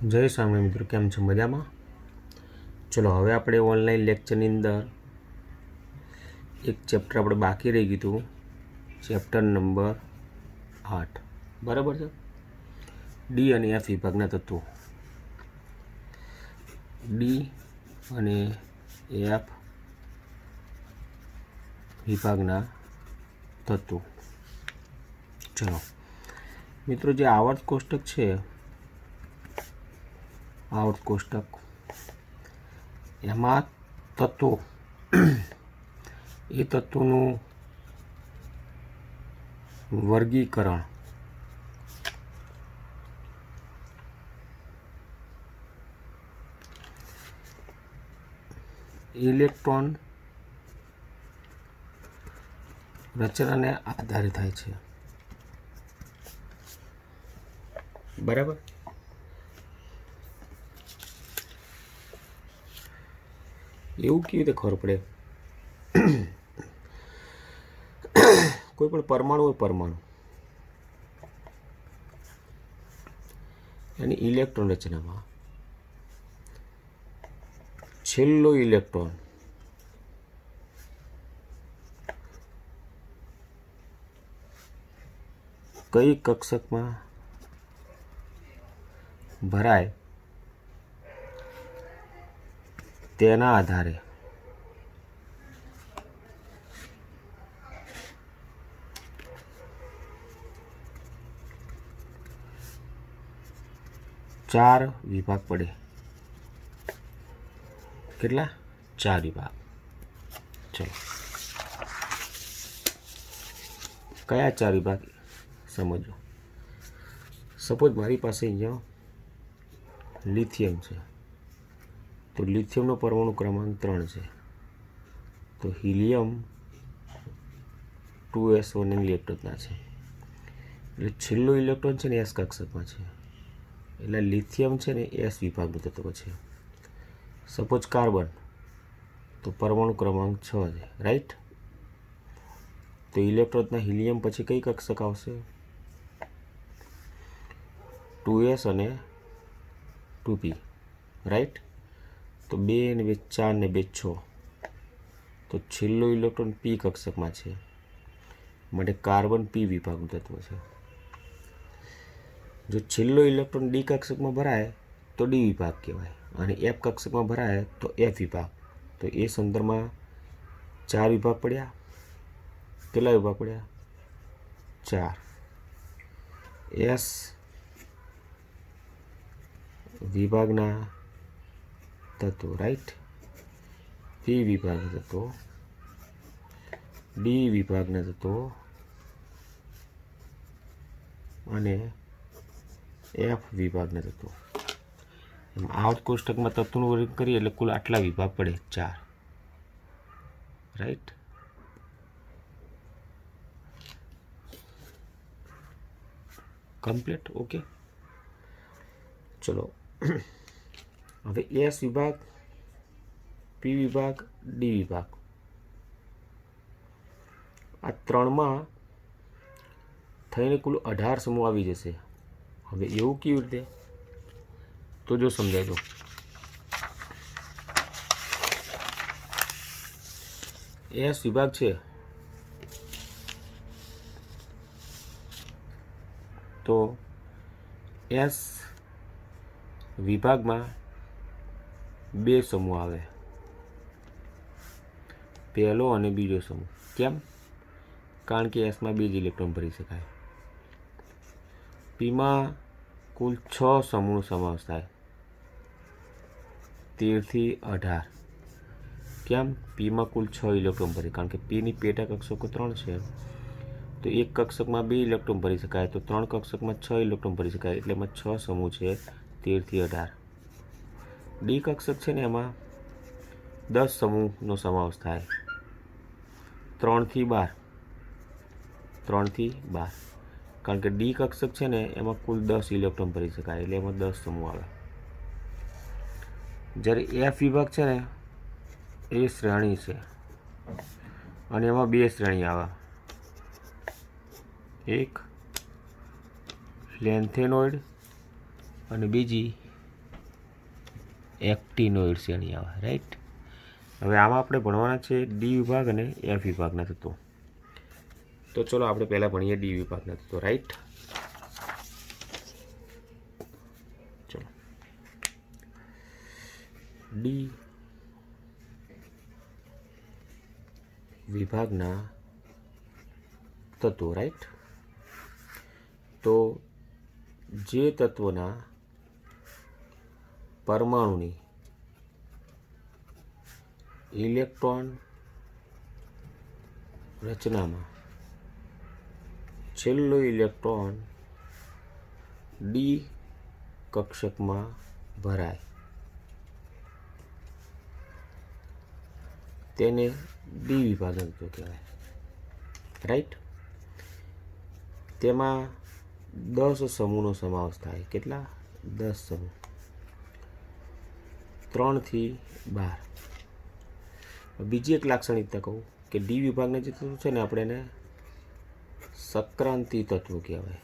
जय स्वामी मित्रों, केम छो? मजामां? चलो हवे आपणे ऑनलाइन लेक्चरनी अंदर एक चेप्टर आपणे बाकी रही गयुं, चेप्टर नंबर 8 बराबर है। डी और एफ विभागना तत्वों। डी और एफ विभागना तत्वों। चलो मित्रों, जे आवर्त कोष्टक है, आवर्त कोष्टक एमां तत्वों ए तत्वों वर्गीकरण इलेक्ट्रॉन रचना ने आधारे थाय छे। बराबर। एवं केवी रीते खबर पड़े? कोई पण परमाणु परमाणु एनी इलेक्ट्रॉन रचना में छेल्लो इलेक्ट्रॉन कई कक्षक में भराय तेना आधारे चार विभाग पड़े। कितला? 4 विभाग। चलो कया 4 विभाग समझो। सपोज मारी पास अहींया लिथियम है, तो लिथियम परमाणु क्रमांक 3 है, तो हीलियम 2s1 इलेक्ट्रॉन है, એટલે છેલ્લો ઇલેક્ટ્રોન છે ને એસ કક્ષકમાં છે, એટલે લિથિયમ છે ને એસ વિભાગનું તત્વ છે। સપોઝ કાર્બન તો પરમાણુ ક્રમાંક 6 છે, રાઈટ। તો ઇલેક્ટ્રોનના હિલિયમ પછી કઈ કક્ષક આવશે? 2s અને 2p, રાઈટ। તો 2 ને 2 4 ને 2 6, તો છેલ્લો ઇલેક્ટ્રોન પી કક્ષકમાં છે, માટે કાર્બન પી વિભાગનું તત્વ છે। जो छेल्लो इलेक्ट्रॉन डी कक्षक में भराय तो डी विभाग कहवाय, और एफ कक्षक में भराय तो एफ विभाग। तो ए संदर्भ में 4 विभाग पड़्या। केटला विभाग पड़्या? 4। एस विभागना तत्व, राइट। पी विभाग तत्व, डी विभागना तत्व अने एफ विभाग तत्व। आवत कोष्टक में तत्वों वर्ग करिए એટલે कुल आटला विभाग पड़े 4, राइट। Complete, okay. चलो हवे एस विभाग, पी विभाग, डी विभाग आ 3 में थईने कुल 18 समूह आवी जशे। हवे एवं केवी रीते? तो जो समझाई दो। एस विभाग छे तो एस विभाग में 2 समूह आवे, पहलो और बीजो समूह। केम? कारण के एस में 2 ज इलेक्ट्रॉन भरी शकाय। पी में कुल 6 समूह समावेश थाय, 13 थी 18। केम? पी में कुल 6 इलेक्ट्रॉन भरी, कारण के पी नी पेटा कक्षको 3 है, तो एक कक्षक में 2 इलेक्ट्रॉन भरी शकाय, तो 3 कक्षक में 6 इलेक्ट्रॉन भरी शकाय, एटले में 6 समूह है, 13 थी 18। डी कक्षक है ने एमां 10 समूहनो समावेश थाय, 3 थी 12, 3 थी 12। कारण के डी कक्षक है ने एमां कुल 10 इलेक्ट्रॉन भरी शकाय, एटले एमां 10 समूह आवे। ज्यारे एफ विभाग है ने ए श्रेणी है, अने एमां 2 श्रेणी आवे, एक लेंथेनोइड અને બીજી એક્ટિનોઇડ શ્રેણી આવે, રાઈટ. હવે આમાં આપણે ભણવાના છે ડી વિભાગ અને એફ વિભાગના તત્વો. તો ચલો આપણે પહેલાં ભણીએ ડી વિભાગના તત્વો, રાઈટ. ચલો ડી વિભાગના તત્વો, રાઈટ. તો જે તત્વોના પરમાણુની ઇલેક્ટ્રોન રચનામાં છેલ્લો ઇલેક્ટ્રોન ડી કક્ષકમાં ભરાય તેને ડી વિભાગના તત્વો કહેવાય, રાઈટ. તેમાં 10 સમૂહનો સમાવેશ થાય. કેટલા? 10 સમૂહ, 3 થી 12. બીજી એક લાક્ષણિકતા કહું કે ડી વિભાગના જે તત્વો છે ને આપણે એને સક્રાંતિ તત્વો કહેવાય.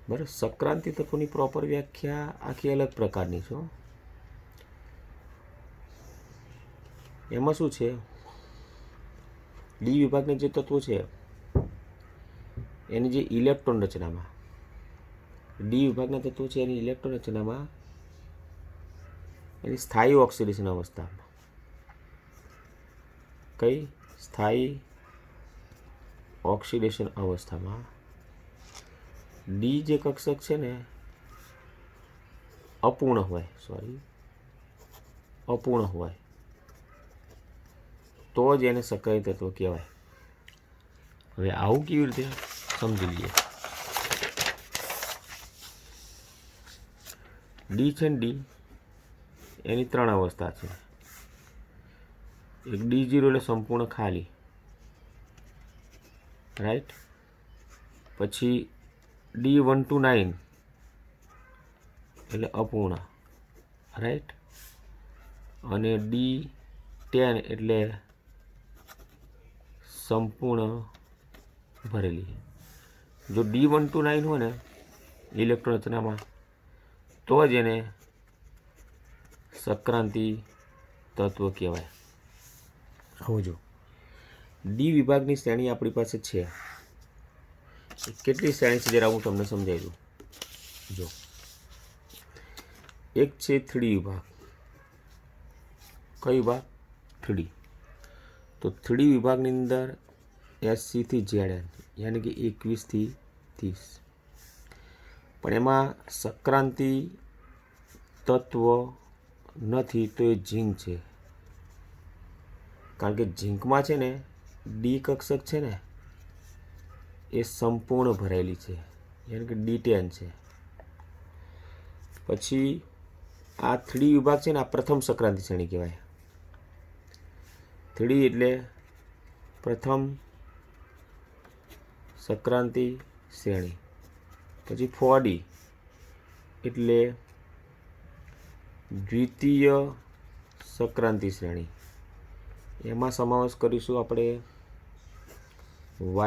બરાબર. સક્રાંતિ તત્વોની પ્રોપર વ્યાખ્યા આખી અલગ પ્રકારની છે. એમાં શું છે, ડી વિભાગના જે તત્વો છે એની જે ઇલેક્ટ્રોન રચનામાં, ડી વિભાગના તત્વો છે એની ઇલેક્ટ્રોન રચનામાં એની સ્થાયી ઓક્સિડેશન અવસ્થામાં, કઈ સ્થાયી ઓક્સિડેશન અવસ્થામાં ડી જે કક્ષક છે ને અપૂર્ણ હોય તો જ એને સક્રિય તત્વ કહેવાય. હવે આવું કેવી રીતે સમજી લઈએ. ડી છે ને ડી એની 3 અવસ્થા છે. એક D0 એટલે સંપૂર્ણ ખાલી, રાઈટ. પછી D1 to 9 એટલે અપૂર્ણ, રાઈટ. અને D10 એટલે સંપૂર્ણ ભરેલી. જો D1 to 9 હોય ને ઇલેક્ટ્રોન રચનામાં તો જ એને સક્રાંતિ તત્વ કહેવાય. હવે જો ડી વિભાગની શ્રેણી આપણી પાસે છે. કેટલી શ્રેણી છે જરા હું તમને સમજાવી દઉં. જો એક છે 3D વિભાગ. કયો વિભાગ? 3D. તો 3D વિભાગની અંદર SC થી ZN યાની કે 21 થી 30. પણ એમાં સક્રાંતિ તત્વ નથી તો એ ઝીંક છે. કારણ કે ઝીંકમાં છે ને ડી કક્ષક છે ને એ સંપૂર્ણ ભરેલી છે, યાની કે D10 છે. પછી આ 3D વિભાગ છે ને આ પ્રથમ સક્રાંતિ શ્રેણી કહેવાય. 3D એટલે પ્રથમ સક્રાંતિ શ્રેણી. પછી 4D એટલે દ્વિતીય સક્રાંતિ શ્રેણી. એમાં સમાવેશ કરીશું આપણે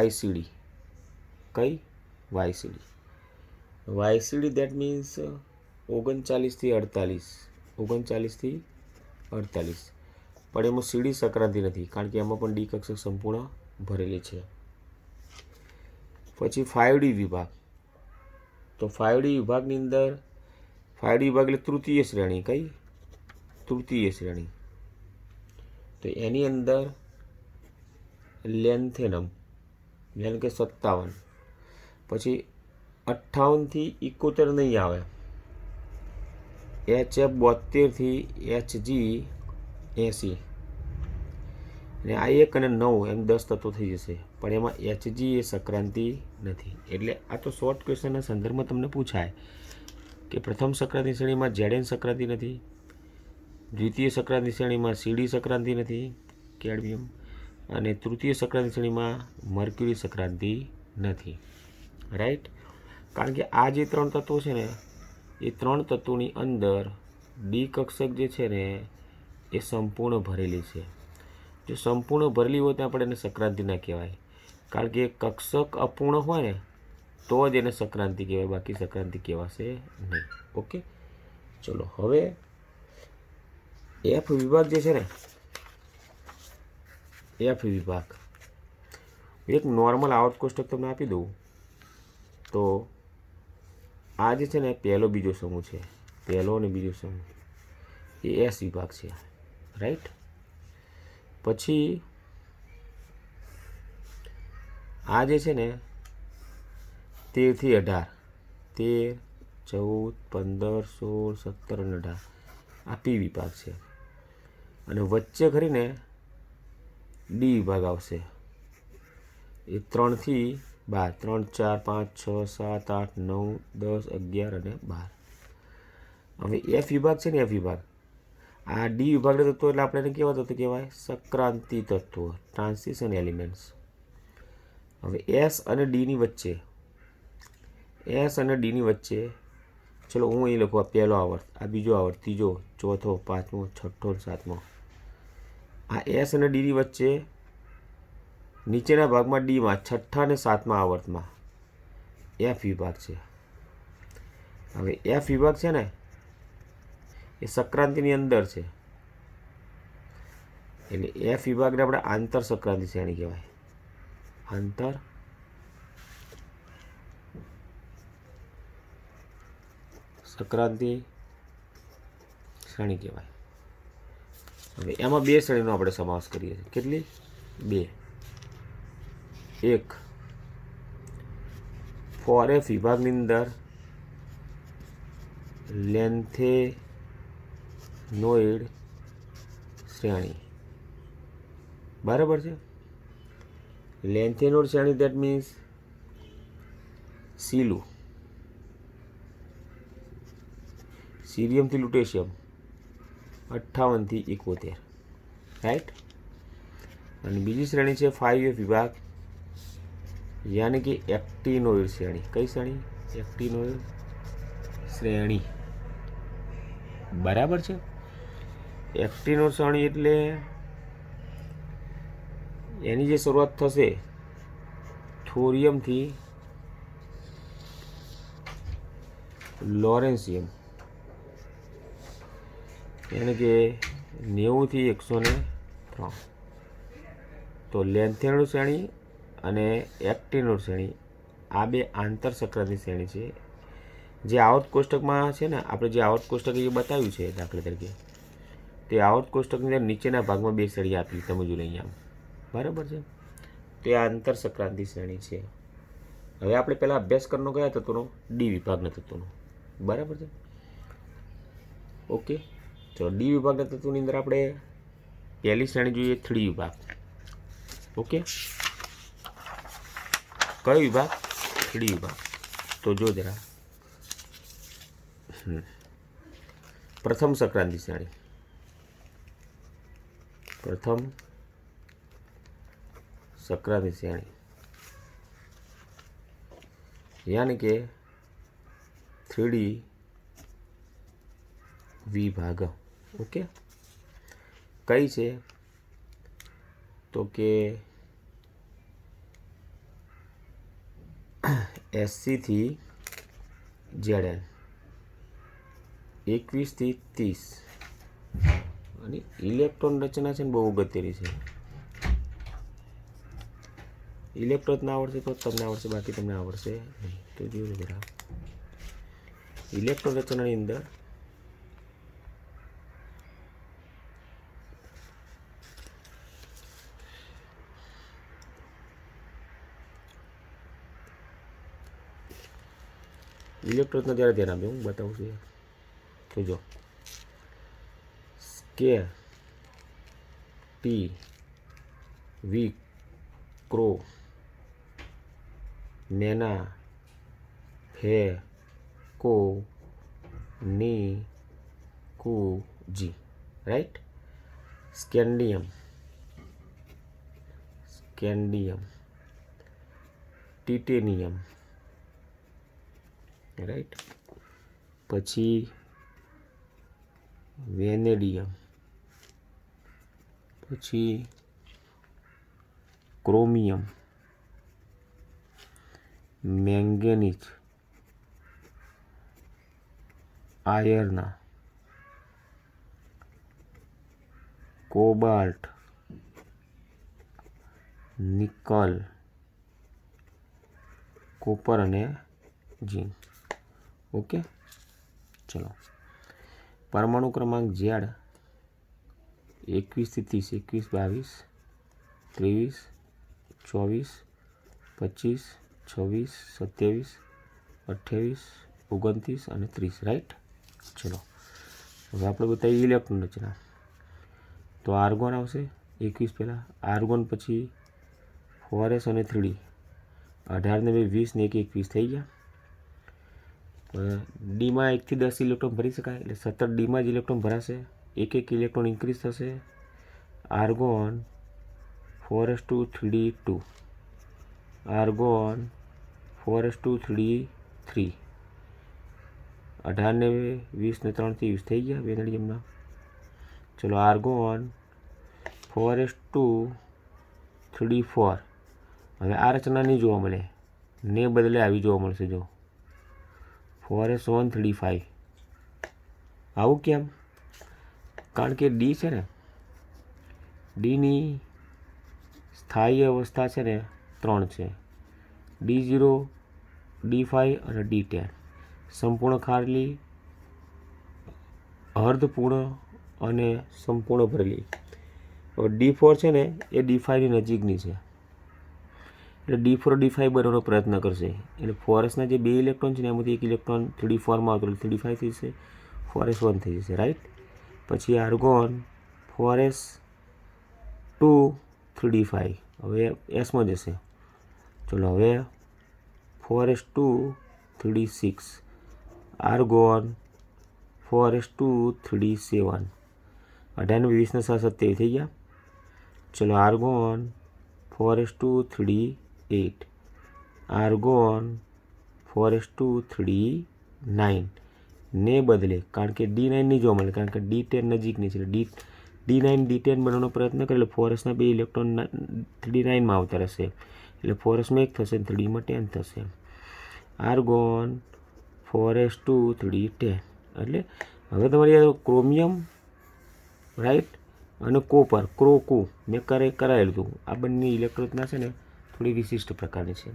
YCD. કઈ? YCD. YCD દેટ મીન્સ 39 થી 48. પણ એમાં સીડી સક્રાંતિ નથી કારણ કે એમાં પણ ડી કક્ષક સંપૂર્ણ ભરેલી છે. પછી 5D વિભાગ. તો 5D વિભાગની અંદર 5D વિભાગ એટલે તૃતીય શ્રેણી. કઈ? તૃતીય શ્રેણી. તો એની અંદર લેન્થેનમ યાની કે 57. પછી 58 થી 71 નહીં આવે. HF 72 થી HG 80. અને આ 1 અને 9 એમ 10 તત્વો થઈ જશે. પણ એમાં HG એ સક્રાંતિ નથી. એટલે આ તો શોર્ટ ક્વેશ્ચનના સંદર્ભમાં તમને પૂછાય કે પ્રથમ સક્રાંતિ શ્રેણીમાં ZN સક્રાંતિ નથી, દ્વિતીય સક્રાંતિ શ્રેણીમાં CD સક્રાંતિ નથી કેડમિયમ, અને તૃતીય સક્રાંતિ શ્રેણીમાં મર્ક્યુરી સક્રાંતિ નથી, રાઈટ. કારણ કે આ જે 3 તત્વો છે ને એ 3 તત્વોની અંદર ડી કક્ષક જે છે ને એ સંપૂર્ણ ભરેલી છે. જો સંપૂર્ણ ભરેલી હોય તો આપણે એને સક્રાંતિ ના કહેવાય. કારણ કે કક્ષક અપૂર્ણ હોય ને તો જ એને સક્રાંતિ કહેવાય, બાકી સક્રાંતિ કહેવાશે નહીં. ઓકે. ચલો હવે એફ વિભાગ જે છે ને, એફ વિભાગ એક નોર્મલ આવર્ત કોષ્ટક તમને આપી દઉં તો આ જે છે ને પહેલો બીજો સમૂહ છે, પહેલો અને બીજો સમૂહ એ એસ વિભાગ છે, રાઈટ. પછી આ જે છે ને 13 થી 18, 13, 14, 15, 16, 17 અને 18 આ પી વિભાગ છે. અને વચ્ચે ખરીને ડી વિભાગ આવશે, એ 3 થી 12, 3, 4, 5, 6, 7, 8, 9, 10, 11 અને 12. હવે એફ વિભાગ છે ને, એફ વિભાગ આ ડી વિભાગના તત્વો એટલે આપણે એને કેવા તત્વો કહેવાય? સંક્રાંતિ તત્વો, ટ્રાન્સિશન એલિમેન્ટ્સ. હવે એસ અને ડીની વચ્ચે, એસ અને ડીની વચ્ચે ચલો હું અહીં લખું, આ પહેલો આવર્ત, આ બીજો આવર્ત, ત્રીજો, ચોથો, પાંચમો, છઠ્ઠો, સાતમો. આ એસ અને ડીની વચ્ચે નીચેના ભાગમાં ડીમાં છઠ્ઠા અને સાતમા આવર્તમાં એફ વિભાગ છે. હવે એફ વિભાગ છે ને એ સંક્રાંતિની અંદર છે, એટલે એફ વિભાગને આપણે આંતર સંક્રાંતિ શ્રેણી કહેવાય. આંતર સંક્રાંતિ શ્રેણી કહેવાય. હવે એમાં બે શ્રેણીનો આપણે સમાવેશ કરીએ છીએ. કેટલી? બે. એક ફોર એફ વિભાગની અંદર લેન્થેનોઇડ શ્રેણી, બરાબર છે. લેન્થેનોઇડ શ્રેણી દેટ મીન્સ સીલું, સીરિયમથી લ્યુટેશિયમ 58 થી 71, રાઈટ. અને બીજી શ્રેણી છે 5F વિભાગ, યાની કે એક્ટિનોઇડ શ્રેણી. કઈ શ્રેણી? એક્ટિનોઇડ શ્રેણી, બરાબર છે. એક્ટિનોઇડ શ્રેણી એટલે એની જે શરૂઆત થશે થોરિયમથી લોરેન્સિયમ, યાની કે 90 થી 103. તો લેન્થેનોઇડ શ્રેણી અને એક્ટિનોઇડ શ્રેણી આ બે આંતર સંક્રાંતિ શ્રેણી છે, જે આવર્ત કોષ્ટકમાં છે ને, આપણે જે આવર્ત કોષ્ટક એ બતાવ્યું છે દાખલા તરીકે, તે આવર્ત કોષ્ટકની અંદર નીચેના ભાગમાં બે શ્રેણી આપી, તમે જો અહીંયા, બરાબર છે. તે આંતર સંક્રાંતિ શ્રેણી છે. હવે આપણે પહેલાં અભ્યાસ કરવાનો કયા તત્વનો? ડી વિભાગના તત્વનો, બરાબર છે. ઓકે, ચલો ડી વિભાગના તત્વોની અંદર આપણે પહેલી શ્રેણી જોઈએ 3 વિભાગ. ઓકે, કયો વિભાગ? 3 વિભાગ. તો જો જરા, પ્રથમ સંક્રાંતિ શ્રેણી, પ્રથમ સંક્રાંતિ શ્રેણી, यानी के 3D विभाग. ओके, कई છે તો કે SC થી ZN 21 થી 30. અને ઇલેક્ટ્રોન રચના છે ને બહુ અગત્યની છે. ઇલેક્ટ્રોન ના આવડશે તો તમને આવડશે, બાકી તમને આવડશે નહીં. તો જોયું જરા, ઇલેક્ટ્રોન રચનાની અંદર ઇલેક્ટ્રોનના જરા ધ્યાન આપજો, હું બતાવું છું. તો જો સ્કેર ટી વી ક્રો મેના ફે કો ની કુ જી, right. Scandium, scandium, titanium, right. પછી વેનેડિયમ, પછી chromium, manganese, iron, cobalt, nickel, copper અને ઝીંક. ઓકે, ચલો. પરમાણુ ક્રમાંક ઝેડ 21 થી 30, 21, 22, 23, 25, 26, 27, 28, 29 અને 30. રાઈટ. ચલો, હવે આપણે બતાવીએ ઇલેક્ટ્રોન રચના. તો આર્ગોન આવશે 21 પહેલાં, આર્ગોન પછી 4s અને 3d, 18 ને 20 ને 1 21 થઈ ગયા. ડીમાં 1 થી 10 ઇલેક્ટ્રોન ભરી શકાય, એટલે 17 ડીમાં જ ઇલેક્ટ્રોન ભરાશે, એક ઇલેક્ટ્રોન ઇન્ક્રીઝ થશે. Argon 4s2 3d2, argon 4s2 3d3, 18 ને 20 ને 3 થી 20 થઈ ગયા બે નળીમાં. ચલો, આર્ગોન 4s2 3d4. હવે આ રચના નહીં જોવા મળે, ને બદલે આવી જોવા મળશે. જો 4s1 3d5. આવું કેમ? કારણ કે ડી છે ને, ડીની સ્થાયી અવસ્થા છે ને 3 છે, D0, D5 અને D10. સંપૂર્ણ ખાલી, અર્ધપૂર્ણ અને સંપૂર્ણ ભરેલી. હવે D4 છે ને એ D5ની નજીકની છે, એટલે D4 D5 બનવાનો પ્રયત્ન કરશે. એટલે 4sના જે 2 ઇલેક્ટ્રોન છે ને એમાંથી એક ઇલેક્ટ્રોન 3d4માં આવતો, એટલે 3d5 થઈ જશે, 4s1 થઈ જશે. રાઈટ. પછી આર્ગોન 4s2 3d5, હવે એસમાં જશે. ચલો, હવે 4s2 3d6, argon 4s2 3d7, 18 ને 20 ને 27 થઈ ગયા. ચલો, argon 4s2 3d8, argon 4s2 3d9 ને બદલે, કારણ કે D9 નહીં જોવા મળે, કારણ કે D10 નજીકની છે, D9 D10 બનવાનો પ્રયત્ન કરે, એટલે 4sના 2 ઇલેક્ટ્રોન 3d9માં આવતા રહેશે, એટલે 4sમાં 1 થશે, 3dમાં 10 થશે. Argon 4s2 3d10. એટલે હવે તમારી ક્રોમિયમ, રાઈટ, અને કોપર, ક્રોકુ મેં કરાયેલું હતું. આ બંને ઇલેક્ટ્રોન રચના છે ને થોડી વિશિષ્ટ પ્રકારની છે.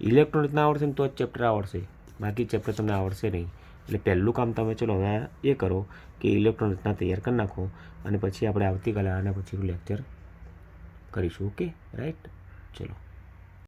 ઇલેક્ટ્રોન રચના આવડશે ને તો જ ચેપ્ટર આવડશે, બાકી ચેપ્ટર તમને આવડશે નહીં. એટલે પહેલું કામ તમે ચલો હવે એ કરો કે ઇલેક્ટ્રોન રચના તૈયાર કરી નાખો, અને પછી આપણે આવતીકાલે આના પછીનું લેક્ચર કરીશું. Okay, right. ચલો.